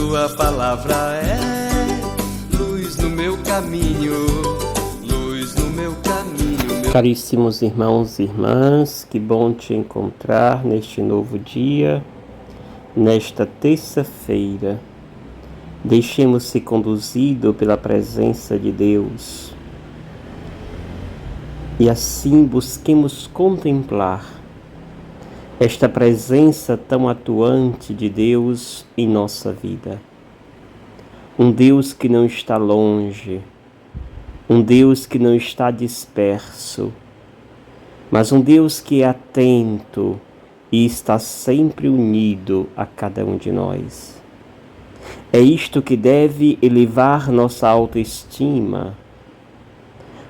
tua palavra é luz no meu caminho, luz no meu caminho. Caríssimos irmãos e irmãs, que bom te encontrar neste novo dia, nesta terça-feira. Deixemos ser conduzidos pela presença de Deus e assim busquemos contemplar esta presença tão atuante de Deus em nossa vida. Um Deus que não está longe, um Deus que não está disperso, mas um Deus que é atento e está sempre unido a cada um de nós. É isto que deve elevar nossa autoestima.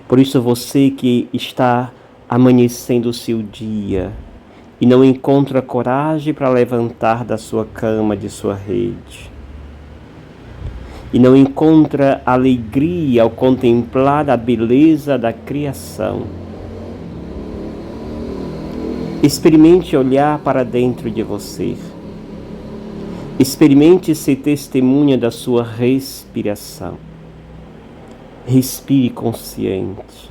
Por isso você que está amanhecendo o seu dia e não encontra coragem para levantar da sua cama, de sua rede, e não encontra alegria ao contemplar a beleza da criação, experimente olhar para dentro de você. Experimente ser testemunha da sua respiração. Respire consciente.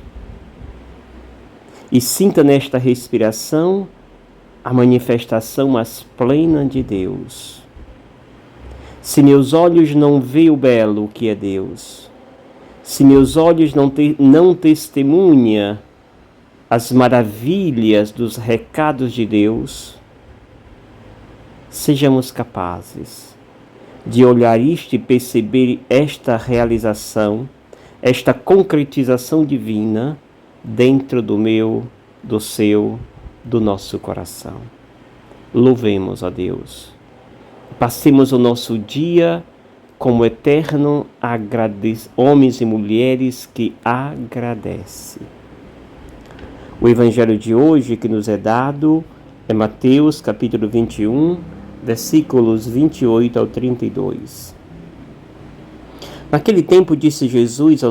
E sinta nesta respiração a manifestação mais plena de Deus. Se meus olhos não veem o belo que é Deus, se meus olhos não testemunham as maravilhas dos recados de Deus, sejamos capazes de olhar isto e perceber esta realização, esta concretização divina dentro do meu, do seu, do nosso coração. Louvemos a Deus. Passemos o nosso dia como eterno homens e mulheres que agradecem. O evangelho de hoje que nos é dado é Mateus capítulo 21, versículos 28 ao 32. Naquele tempo disse Jesus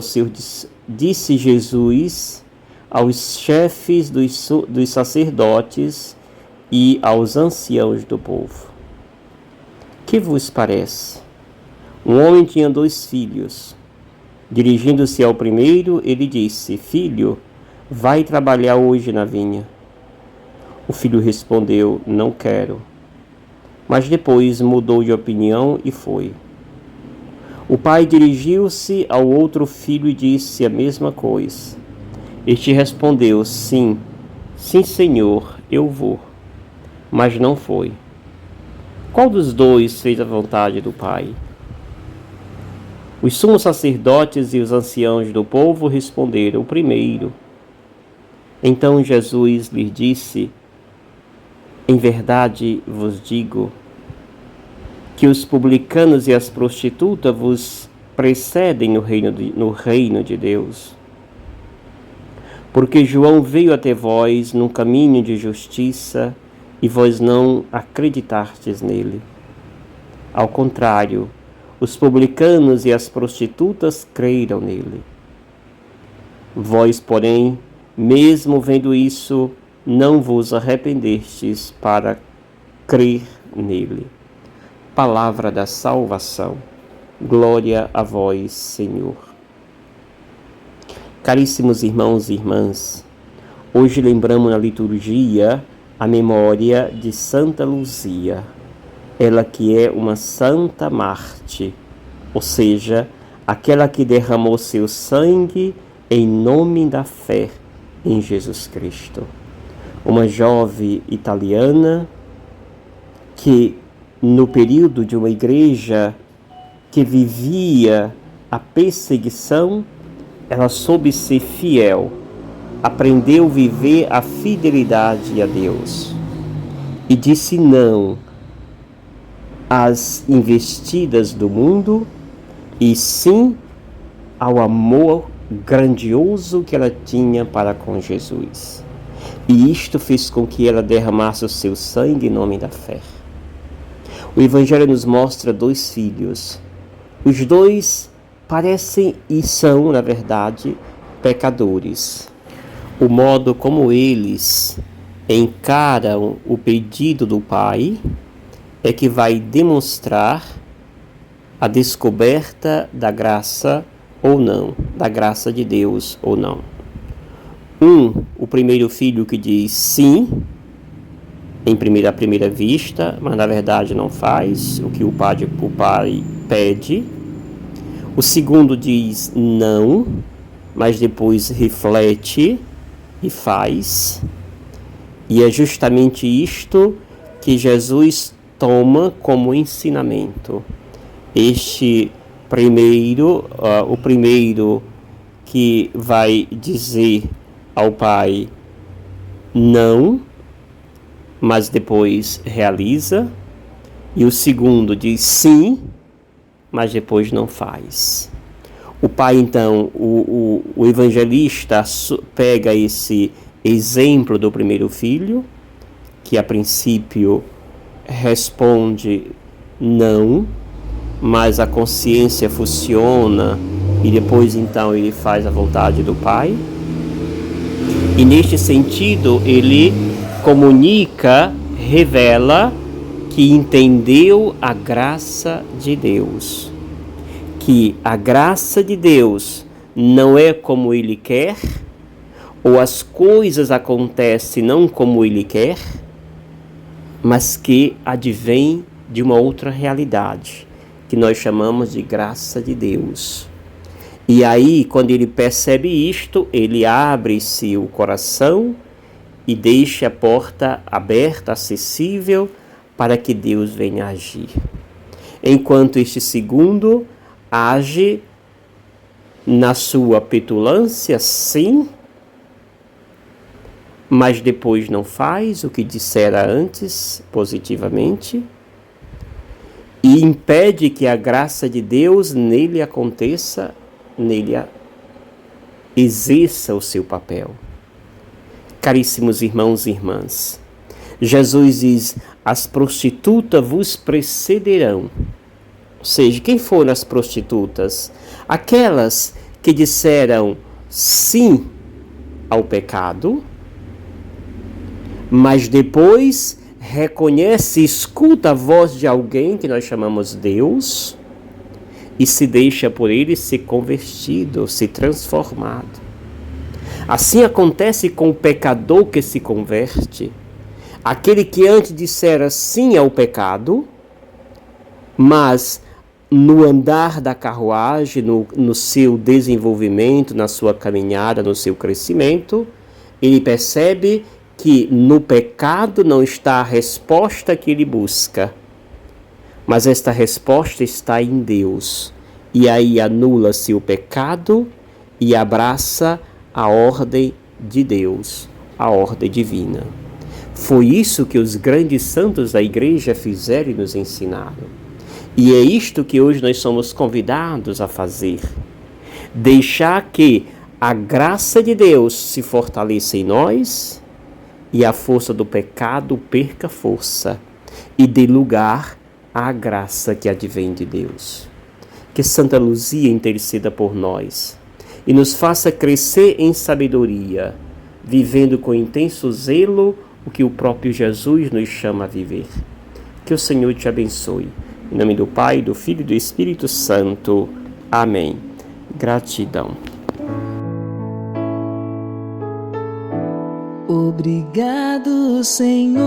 aos chefes dos sacerdotes e aos anciãos do povo: que vos parece? Um homem tinha 2 filhos. Dirigindo-se ao primeiro, ele disse: Filho, vai trabalhar hoje na vinha. O filho respondeu: Não quero. Mas depois mudou de opinião e foi. O pai dirigiu-se ao outro filho e disse a mesma coisa. Este respondeu: Sim, senhor, eu vou. Mas não foi. Qual dos 2 fez a vontade do pai? Os sumos sacerdotes e os anciãos do povo responderam: O primeiro. Então Jesus lhes disse: Em verdade vos digo que os publicanos e as prostitutas vos precedem no reino de Deus. Porque João veio até vós num caminho de justiça e vós não acreditastes nele. Ao contrário, os publicanos e as prostitutas creram nele. Vós, porém, mesmo vendo isso, não vos arrependestes para crer nele. Palavra da salvação. Glória a vós, Senhor. Caríssimos irmãos e irmãs, hoje lembramos na liturgia a memória de Santa Luzia, ela que é uma santa mártir, ou seja, aquela que derramou seu sangue em nome da fé em Jesus Cristo. Uma jovem italiana que, no período de uma igreja que vivia a perseguição, ela soube ser fiel, aprendeu a viver a fidelidade a Deus e disse não às investidas do mundo e sim ao amor grandioso que ela tinha para com Jesus. E isto fez com que ela derramasse o seu sangue em nome da fé. O Evangelho nos mostra 2 filhos. Os 2 parecem e são, na verdade, pecadores. O modo como eles encaram o pedido do pai é que vai demonstrar a descoberta da graça ou não, da graça de Deus ou não. O primeiro filho que diz sim, à primeira vista, mas na verdade não faz o que o pai pede. O segundo diz não, mas depois reflete e faz. E é justamente isto que Jesus toma como ensinamento. O primeiro que vai dizer ao pai não, mas depois realiza, e o segundo diz sim, mas depois não faz. O pai, então, o evangelista pega esse exemplo do primeiro filho, que a princípio responde não, mas a consciência funciona e depois então ele faz a vontade do pai. E neste sentido ele comunica, revela que entendeu a graça de Deus. Que a graça de Deus não é como ele quer, ou as coisas acontecem não como ele quer, mas que advém de uma outra realidade, que nós chamamos de graça de Deus. E aí, quando ele percebe isto, ele abre-se o coração e deixa a porta aberta, acessível, para que Deus venha agir. Enquanto este segundo age na sua petulância, sim, mas depois não faz o que dissera antes, positivamente, e impede que a graça de Deus nele aconteça, nele exerça o seu papel. Caríssimos irmãos e irmãs, Jesus diz: as prostitutas vos precederão. Ou seja, quem foram as prostitutas? Aquelas que disseram sim ao pecado, mas depois reconhece e escuta a voz de alguém que nós chamamos Deus e se deixa por ele ser convertido, ser transformado. Assim acontece com o pecador que se converte. Aquele que antes dissera sim ao pecado, mas no andar da carruagem, no seu desenvolvimento, na sua caminhada, no seu crescimento, ele percebe que no pecado não está a resposta que ele busca, mas esta resposta está em Deus. E aí anula-se o pecado e abraça a ordem de Deus, a ordem divina. Foi isso que os grandes santos da igreja fizeram e nos ensinaram. E é isto que hoje nós somos convidados a fazer. Deixar que a graça de Deus se fortaleça em nós e a força do pecado perca força e dê lugar à graça que advém de Deus. Que Santa Luzia interceda por nós e nos faça crescer em sabedoria, vivendo com intenso zelo o que o próprio Jesus nos chama a viver. Que o Senhor te abençoe. Em nome do Pai, do Filho e do Espírito Santo. Amém. Gratidão. Obrigado, Senhor,